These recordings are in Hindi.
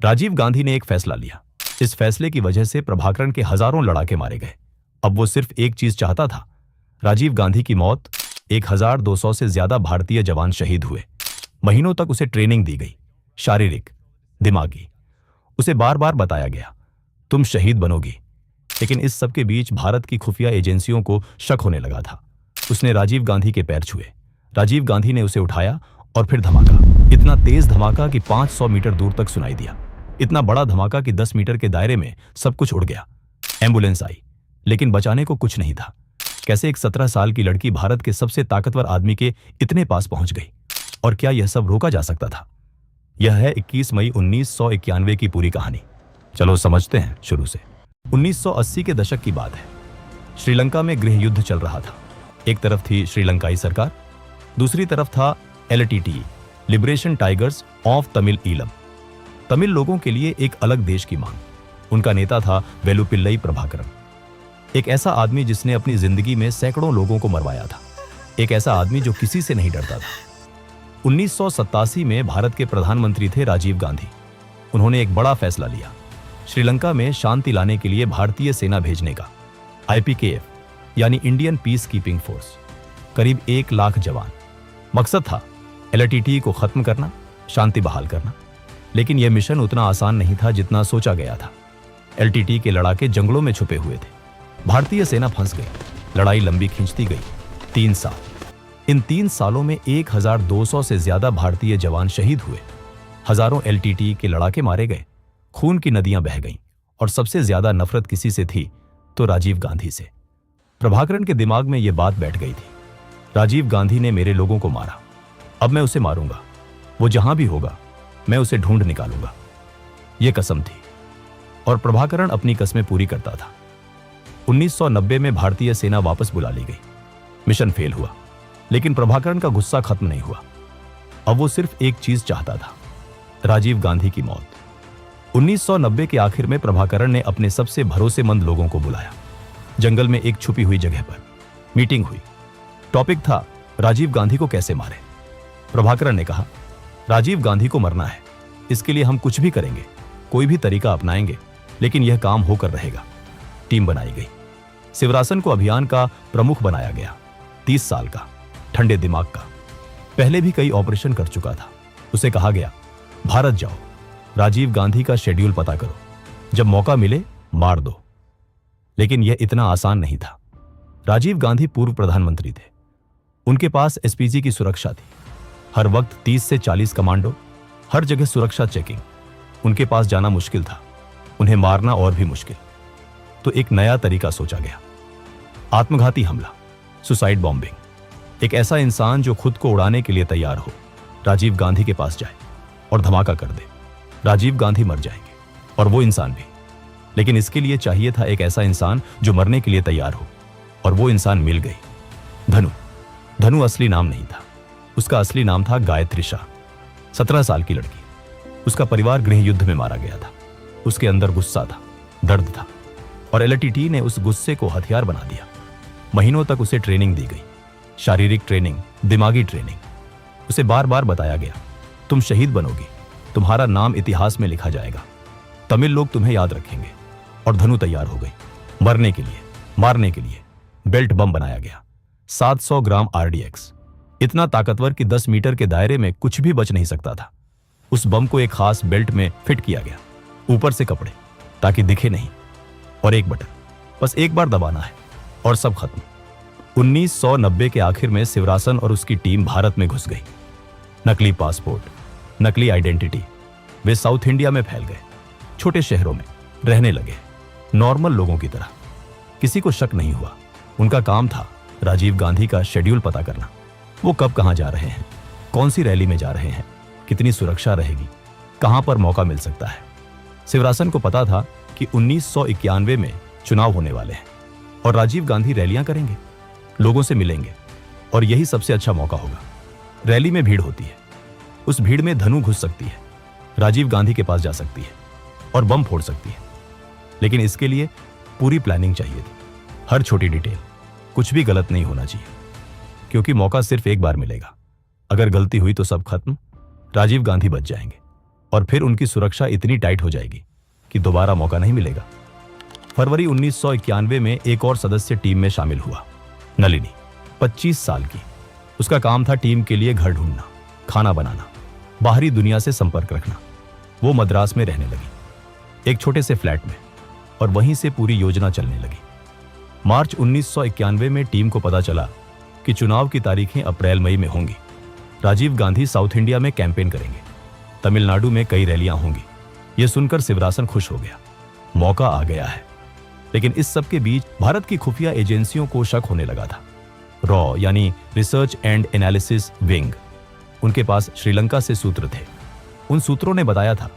राजीव गांधी ने एक फैसला लिया। इस फैसले की वजह से प्रभाकरण के हजारों लड़ाके मारे गए। अब वो सिर्फ एक चीज चाहता था, राजीव गांधी की मौत। 1200 से ज्यादा भारतीय जवान शहीद हुए। महीनों तक उसे ट्रेनिंग दी गई, शारीरिक, दिमागी। उसे बार बार बताया गया, तुम शहीद बनोगी। लेकिन इस सब के बीच भारत की खुफिया एजेंसियों को शक होने लगा था। उसने राजीव गांधी के पैर छुए। राजीव गांधी ने उसे उठाया और फिर धमाका। इतना तेज धमाका कि 500 मीटर दूर तक सुनाई दिया। इतना बड़ा धमाका कि 10 मीटर के दायरे में सब कुछ उड़ गया। एम्बुलेंस आई, लेकिन बचाने को कुछ नहीं था। कैसे एक 17 साल की लड़की भारत के सबसे ताकतवर आदमी के इतने पास पहुंच गई? और क्या यह सब रोका जा सकता था? यह है 21 मई 1991 की पूरी कहानी। चलो समझते हैं शुरू से। 1980 के दशक की बात है। श्रीलंका में गृह युद्ध चल रहा था। एक तरफ थी श्रीलंकाई सरकार, दूसरी तरफ था LTTE, liberation tigers of Tamil Eelam. Tamil लोगों के लिए एक अलग देश की मांग। उनका नेता था वेलुपिल्लई प्रभाकरन, एक ऐसा आदमी जिसने अपनी जिंदगी में सैकड़ों लोगों को मरवाया था। एक ऐसा आदमी जो किसी से नहीं डरता था। 1987 में भारत के प्रधानमंत्री थे राजीव गांधी। उन्होंने एक बड़ा फैसला लिया, श्रीलंका में शांति लाने के लिए भारतीय सेना भेजने का। IPKF यानी इंडियन पीस कीपिंग फोर्स, करीब 1 लाख जवान। मकसद था LTTE को खत्म करना, शांति बहाल करना। लेकिन यह मिशन उतना आसान नहीं था जितना सोचा गया था। LTTE के लड़ाके जंगलों में छुपे हुए थे। भारतीय सेना फंस गई। लड़ाई लंबी खिंचती गई। 3 साल। इन 3 सालों में 1200 से ज्यादा भारतीय जवान शहीद हुए। हजारों LTTE के लड़ाके मारे गए। खून की नदियां बह गईं। और सबसे ज्यादा नफरत किसी से थी तो राजीव गांधी से। प्रभाकरण के दिमाग में यह बात बैठ गई थी, राजीव गांधी ने मेरे लोगों को मारा, अब मैं उसे मारूंगा। वो जहां भी होगा मैं उसे ढूंढ निकालूंगा। यह कसम थी और प्रभाकरण अपनी कस्में पूरी करता था। 1990 में भारतीय सेना वापस बुला ली गई। मिशन फेल हुआ, लेकिन प्रभाकरण का गुस्सा खत्म नहीं हुआ। अब वो सिर्फ एक चीज चाहता था, राजीव गांधी की मौत। 1990 के आखिर में प्रभाकरण ने अपने सबसे भरोसेमंद लोगों को बुलाया। जंगल में एक छुपी हुई जगह पर मीटिंग हुई। टॉपिक था राजीव गांधी को कैसे मारे। प्रभाकरण ने कहा, राजीव गांधी को मरना है, इसके लिए हम कुछ भी करेंगे, कोई भी तरीका अपनाएंगे, लेकिन यह काम होकर रहेगा। टीम बनाई गई। शिवरासन को अभियान का प्रमुख बनाया गया। 30 साल का, ठंडे दिमाग का, पहले भी कई ऑपरेशन कर चुका था। उसे कहा गया, भारत जाओ, राजीव गांधी का शेड्यूल पता करो, जब मौका मिले मार दो। लेकिन यह इतना आसान नहीं था। राजीव गांधी पूर्व प्रधानमंत्री थे। उनके पास SPG की सुरक्षा थी। हर वक्त 30 से 40 कमांडो, हर जगह सुरक्षा चेकिंग। उनके पास जाना मुश्किल था, उन्हें मारना और भी मुश्किल। तो एक नया तरीका सोचा गया, आत्मघाती हमला, सुसाइड बॉम्बिंग। एक ऐसा इंसान जो खुद को उड़ाने के लिए तैयार हो, राजीव गांधी के पास जाए और धमाका कर दे। राजीव गांधी मर जाएंगे और वो इंसान भी। लेकिन इसके लिए चाहिए था एक ऐसा इंसान जो मरने के लिए तैयार हो, और वो इंसान मिल गई। धनु। धनु असली नाम नहीं था, उसका असली नाम था गायत्री शाह। 17 साल की लड़की। उसका परिवार गृह युद्ध में मारा गया था। उसके अंदर गुस्सा था, दर्द था, और LTTE ने उस गुस्से को हथियार बना दिया। महीनों तक उसे ट्रेनिंग दी गई, शारीरिक ट्रेनिंग, दिमागी ट्रेनिंग। उसे बार बार बताया गया, तुम शहीद बनोगी, तुम्हारा नाम इतिहास में लिखा जाएगा, तमिल लोग तुम्हें याद रखेंगे। और धनु तैयार हो गई, मरने के लिए, मारने के लिए। बेल्ट बम बनाया गया, 700 ग्राम RDX, इतना ताकतवर कि 10 मीटर के दायरे में कुछ भी बच नहीं सकता था। उस बम को एक खास बेल्ट में फिट किया गया, ऊपर से कपड़े, ताकि दिखे नहीं, और एक बटन, बस एक बार दबाना है और सब खत्म। 1990 के आखिर में शिवरासन और उसकी टीम भारत में घुस गई। नकली पासपोर्ट, नकली आइडेंटिटी। वे साउथ इंडिया में फैल गए, छोटे शहरों में रहने लगे, नॉर्मल लोगों की तरह। किसी को शक नहीं हुआ। उनका काम था राजीव गांधी का शेड्यूल पता करना। वो कब कहां जा रहे हैं, कौन सी रैली में जा रहे हैं, कितनी सुरक्षा रहेगी, कहां पर मौका मिल सकता है। शिवरासन को पता था कि 1991 में चुनाव होने वाले हैं और राजीव गांधी रैलियां करेंगे, लोगों से मिलेंगे, और यही सबसे अच्छा मौका होगा। रैली में भीड़ होती है, उस भीड़ में धनु घुस सकती है, राजीव गांधी के पास जा सकती है और बम फोड़ सकती है। लेकिन इसके लिए पूरी प्लानिंग चाहिए थी, हर छोटी डिटेल। कुछ भी गलत नहीं होना चाहिए, क्योंकि मौका सिर्फ एक बार मिलेगा। अगर गलती हुई तो सब खत्म। राजीव गांधी बच जाएंगे और फिर उनकी सुरक्षा इतनी टाइट हो जाएगी कि दोबारा मौका नहीं मिलेगा। फरवरी 1991 में एक और सदस्य टीम में शामिल हुआ, नलिनी, 25 साल की। उसका काम था टीम के लिए घर ढूंढना, खाना बनाना, बाहरी दुनिया से संपर्क रखना। वो मद्रास में रहने लगी, एक छोटे से फ्लैट में, और वहीं से पूरी योजना चलने लगी। मार्च 1991 में टीम को पता चला कि चुनाव की तारीखें अप्रैल मई में होंगी। राजीव गांधी साउथ इंडिया में कैंपेन करेंगे, तमिलनाडु में कई रैलियां होंगी। यह सुनकर शिवरासन खुश हो गया, मौका आ गया है। लेकिन इस सब के बीच भारत की खुफिया एजेंसियों को शक होने लगा था। रॉ यानी रिसर्च एंड एनालिसिस विंग, उनके पास श्रीलंका से सूत्र थे। उन सूत्रों ने बताया था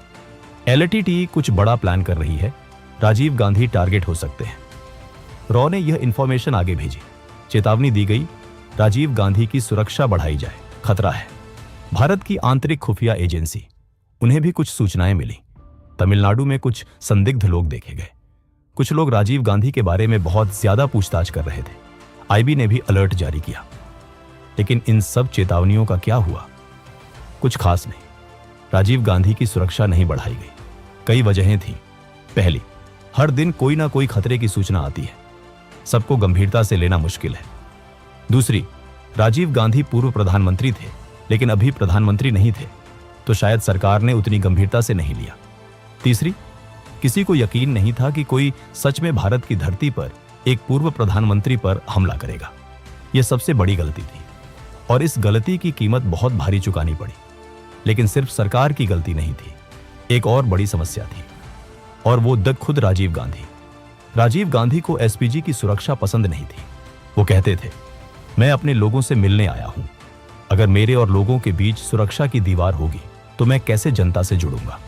एलटीटी कुछ बड़ा प्लान कर रही है, राजीव गांधी टारगेट हो सकते हैं। रॉ ने यह इंफॉर्मेशन आगे भेजी, चेतावनी दी गई, राजीव गांधी की सुरक्षा बढ़ाई जाए, खतरा है। भारत की आंतरिक खुफिया एजेंसी, उन्हें भी कुछ सूचनाएं मिली। तमिलनाडु में कुछ संदिग्ध लोग देखे गए। कुछ लोग राजीव गांधी के बारे में बहुत ज्यादा पूछताछ कर रहे थे। आईबी ने भी अलर्ट जारी किया। लेकिन इन सब चेतावनियों का क्या हुआ? कुछ खास नहीं। राजीव गांधी की सुरक्षा नहीं बढ़ाई गई। कई वजहें थीं। पहली, हर दिन कोई ना कोई खतरे की सूचना आती है, सबको गंभीरता से लेना मुश्किल है। दूसरी, राजीव गांधी पूर्व प्रधानमंत्री थे, लेकिन अभी प्रधानमंत्री नहीं थे, तो शायद सरकार ने उतनी गंभीरता से नहीं लिया। तीसरी, किसी को यकीन नहीं था कि कोई सच में भारत की धरती पर एक पूर्व प्रधानमंत्री पर हमला करेगा। यह सबसे बड़ी गलती थी, और इस गलती की कीमत बहुत भारी चुकानी पड़ी। लेकिन सिर्फ सरकार की गलती नहीं थी, एक और बड़ी समस्या थी, और वो खुद राजीव गांधी। राजीव गांधी को एसपीजी की सुरक्षा पसंद नहीं थी। वो कहते थे, मैं अपने लोगों से मिलने आया हूं, अगर मेरे और लोगों के बीच सुरक्षा की दीवार होगी तो मैं कैसे जनता से जुड़ूंगा।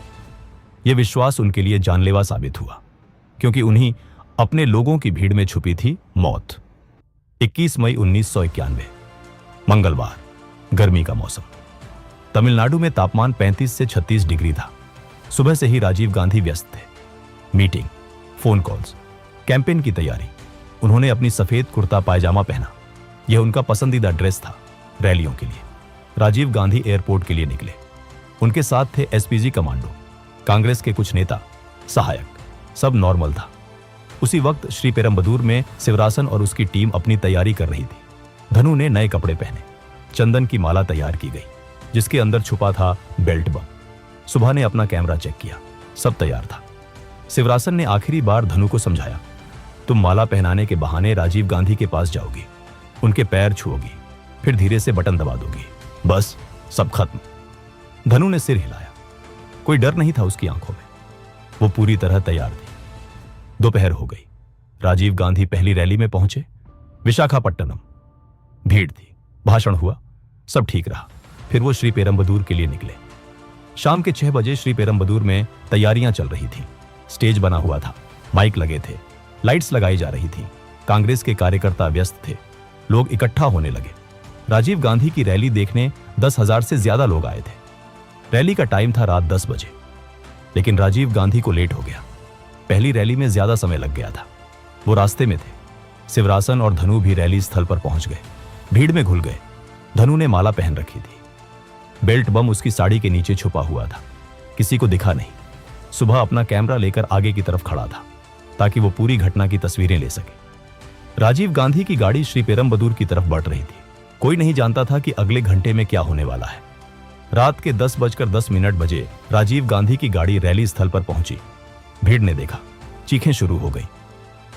यह विश्वास उनके लिए जानलेवा साबित हुआ, क्योंकि उन्हीं अपने लोगों की भीड़ में छुपी थी मौत। 21 मई 1991, मंगलवार, गर्मी का मौसम। तमिलनाडु में तापमान 35 से 36 डिग्री था। सुबह से ही राजीव गांधी व्यस्त थे। मीटिंग, फोन कॉल्स, कैंपेन की तैयारी। उन्होंने अपनी सफेद कुर्ता पायजामा पहना, यह उनका पसंदीदा ड्रेस था रैलियों के लिए। राजीव गांधी एयरपोर्ट के लिए निकले। उनके साथ थे एसपीजी कमांडो, कांग्रेस के कुछ नेता, सहायक, सब नॉर्मल था। उसी वक्त श्रीपेरम्बदूर में शिवरासन और उसकी टीम अपनी तैयारी कर रही थी। धनु ने नए कपड़े पहने, चंदन की माला तैयार की गई, जिसके अंदर छुपा था बेल्ट बम। सुबह ने अपना कैमरा चेक किया, सब तैयार था। शिवरासन ने आखिरी बार धनु को समझाया, तुम माला पहनाने के बहाने राजीव गांधी के पास जाओगी, उनके पैर छुओगी, फिर धीरे से बटन दबा दोगी, बस सब खत्म। धनु ने सिर हिलाया। कोई डर नहीं था उसकी आंखों में। वो पूरी तरह तैयार थी। दोपहर हो गई। राजीव गांधी पहली रैली में पहुंचे, विशाखापट्टनम। भीड़ थी, भाषण हुआ, सब ठीक रहा। फिर वो श्रीपेरम्बदूर के लिए निकले। शाम के 6 बजे श्रीपेरम्बदूर में तैयारियां चल रही थी। स्टेज बना हुआ था, माइक लगे थे, लाइट्स लगाई जा रही थी। कांग्रेस के कार्यकर्ता व्यस्त थे, लोग इकट्ठा होने लगे। राजीव गांधी की रैली देखने 10,000 से ज्यादा लोग आए थे। रैली का टाइम था रात 10 बजे, लेकिन राजीव गांधी को लेट हो गया। पहली रैली में ज्यादा समय लग गया था। वो रास्ते में थे। शिवरासन और धनु भी रैली स्थल पर पहुंच गए, भीड़ में घुल गए। धनु ने माला पहन रखी थी, बेल्ट बम उसकी साड़ी के नीचे छुपा हुआ था, किसी को दिखा नहीं। सुबह अपना कैमरा लेकर आगे की तरफ खड़ा था, ताकि वो पूरी घटना की तस्वीरें ले सके। राजीव गांधी की गाड़ी श्रीपेरम्बदूर की तरफ बढ़ रही थी। कोई नहीं जानता था कि अगले घंटे में क्या होने वाला है। रात के 10:10 बजे राजीव गांधी की गाड़ी रैली स्थल पर पहुंची। भीड़ ने देखा, चीखें शुरू हो गई,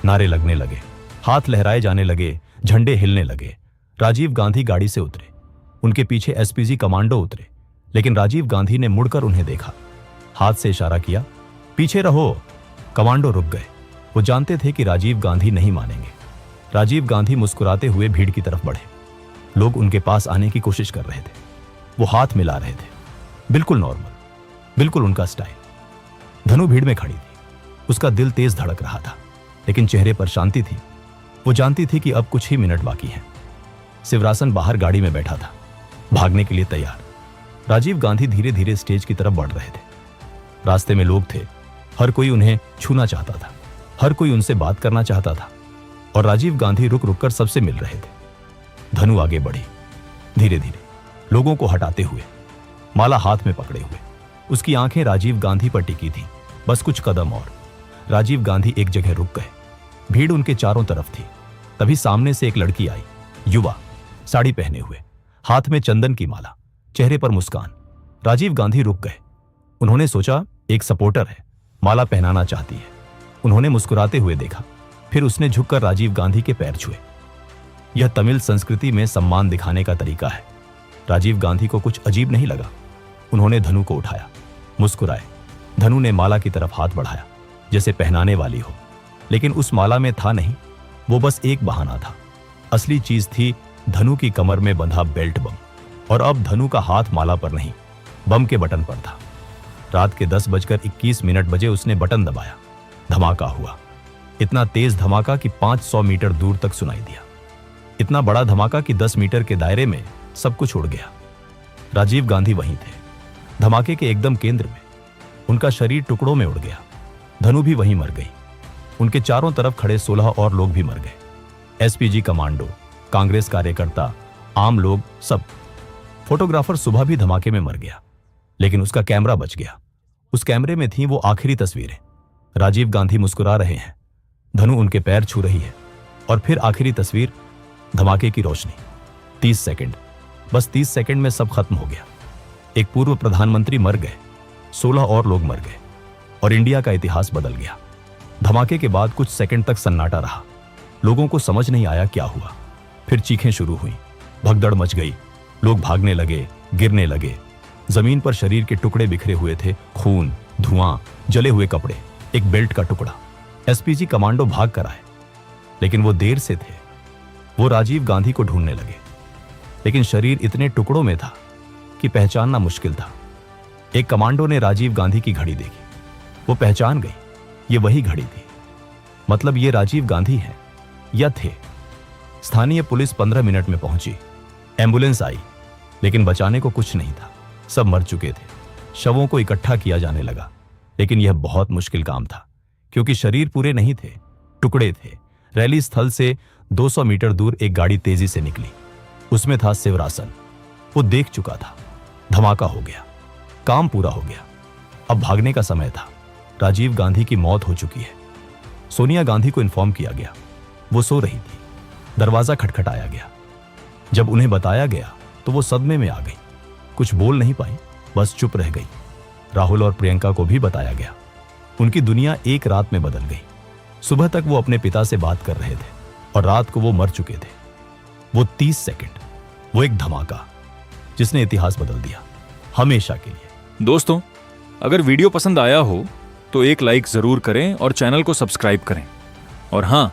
नारे लगने लगे, हाथ लहराए जाने लगे, झंडे हिलने लगे। राजीव गांधी गाड़ी से उतरे, उनके पीछे एसपीजी कमांडो उतरे, लेकिन राजीव गांधी ने मुड़कर उन्हें देखा, हाथ से इशारा किया, पीछे रहो। कमांडो रुक गए। वो जानते थे कि राजीव गांधी नहीं मानेंगे। राजीव गांधी मुस्कुराते हुए भीड़ की तरफ बढ़े। लोग उनके पास आने की कोशिश कर रहे थे। वो हाथ मिला रहे थे, बिल्कुल नॉर्मल, बिल्कुल उनका स्टाइल। धनु भीड़ में खड़ी थी। उसका दिल तेज धड़क रहा था, लेकिन चेहरे पर शांति थी। वो जानती थी कि अब कुछ ही मिनट बाकी हैं। शिवरासन बाहर गाड़ी में बैठा था, भागने के लिए तैयार। राजीव गांधी धीरे धीरे स्टेज की तरफ बढ़ रहे थे। रास्ते में लोग थे, हर कोई उन्हें छूना चाहता था, हर कोई उनसे बात करना चाहता था, और राजीव गांधी रुक रुक कर सबसे मिल रहे थे। धनु आगे बढ़ी, धीरे धीरे, लोगों को हटाते हुए, माला हाथ में पकड़े हुए। उसकी आंखें राजीव गांधी पर टिकी थीं। बस कुछ कदम और। राजीव गांधी एक जगह रुक गए। भीड़ उनके चारों तरफ थी। तभी सामने से एक लड़की आई, युवा, साड़ी पहने हुए, हाथ में चंदन की माला, चेहरे पर मुस्कान। राजीव गांधी रुक गए। उन्होंने सोचा एक सपोर्टर है, माला पहनाना चाहती है। उन्होंने मुस्कुराते हुए देखा, फिर उसने झुककर राजीव गांधी के पैर छुए। यह तमिल संस्कृति में सम्मान दिखाने का तरीका है। राजीव गांधी को कुछ अजीब नहीं लगा। उन्होंने धनु को उठाया, मुस्कुराए। धनु ने माला की तरफ हाथ बढ़ाया, जैसे पहनाने वाली हो, लेकिन उस माला में था नहीं, वो बस एक बहाना था। असली चीज थी धनु की कमर में बंधा बेल्ट बम। और अब धनु का हाथ माला पर नहीं, बम के बटन पर था। रात के 10:21 बजे उसने बटन दबाया। धमाका हुआ। इतना तेज धमाका कि 500 मीटर दूर तक सुनाई दिया। इतना बड़ा धमाका कि 10 मीटर के दायरे में सब कुछ उड़ गया। राजीव गांधी वहीं थे, धमाके के एकदम केंद्र में। उनका शरीर टुकड़ों में उड़ गया। धनु भी वहीं मर गई। उनके चारों तरफ खड़े 16 और लोग भी मर गए। एसपीजी कमांडो, कांग्रेस कार्यकर्ता, आम लोग, सब। फोटोग्राफर सुबह भी धमाके में मर गया, लेकिन उसका कैमरा बच गया। उस कैमरे में थी वो आखिरी तस्वीरें। राजीव गांधी मुस्कुरा रहे हैं, धनु उनके पैर छू रही है, और फिर आखिरी तस्वीर, धमाके की रोशनी। 30 सेकंड, बस 30 सेकंड में सब खत्म हो गया। एक पूर्व प्रधानमंत्री मर गए, 16 और लोग मर गए, और इंडिया का इतिहास बदल गया। धमाके के बाद कुछ सेकंड तक सन्नाटा रहा। लोगों को समझ नहीं आया क्या हुआ। फिर चीखें शुरू हुई, भगदड़ मच गई। लोग भागने लगे, गिरने लगे। जमीन पर शरीर के टुकड़े बिखरे हुए थे, खून, धुआं, जले हुए कपड़े, एक बेल्ट का टुकड़ा। एसपीजी कमांडो भाग कर आए, लेकिन वो देर से थे। वो राजीव गांधी को ढूंढने लगे, लेकिन शरीर इतने टुकड़ों में था कि पहचानना मुश्किल था। एक कमांडो ने राजीव गांधी की घड़ी देखी। वो पहचान गई, ये वही घड़ी थी। मतलब ये राजीव गांधी हैं या थे। स्थानीय पुलिस 15 मिनट में पहुंची। एम्बुलेंस आई, लेकिन बचाने को कुछ नहीं था। सब मर चुके थे। शवों को इकट्ठा किया जाने लगा, लेकिन यह बहुत मुश्किल काम था, क्योंकि शरीर पूरे नहीं थे, टुकड़े थे। रैली स्थल से 200 मीटर दूर एक गाड़ी तेजी से निकली। उसमें था शिवरासन। वो देख चुका था। धमाका हो गया, काम पूरा हो गया। अब भागने का समय था। राजीव गांधी की मौत हो चुकी है। सोनिया गांधी को इन्फॉर्म किया गया। वो सो रही थी। दरवाजा खटखटाया गया। जब उन्हें बताया गया तो वो सदमे में आ गई। कुछ बोल नहीं पाई, बस चुप रह गई। राहुल और प्रियंका को भी बताया गया। उनकी दुनिया एक रात में बदल गई। सुबह तक वो अपने पिता से बात कर रहे थे, और रात को वो मर चुके थे। वो 30 सेकंड, वो एक धमाका जिसने इतिहास बदल दिया, हमेशा के लिए। दोस्तों, अगर वीडियो पसंद आया हो तो एक लाइक जरूर करें और चैनल को सब्सक्राइब करें। और हां,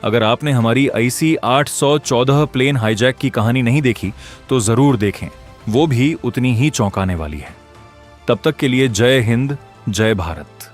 अगर आपने हमारी IC 814 प्लेन हाईजैक की कहानी नहीं देखी तो जरूर देखें, वो भी उतनी ही चौंकाने वाली है। तब तक के लिए जय हिंद, जय भारत।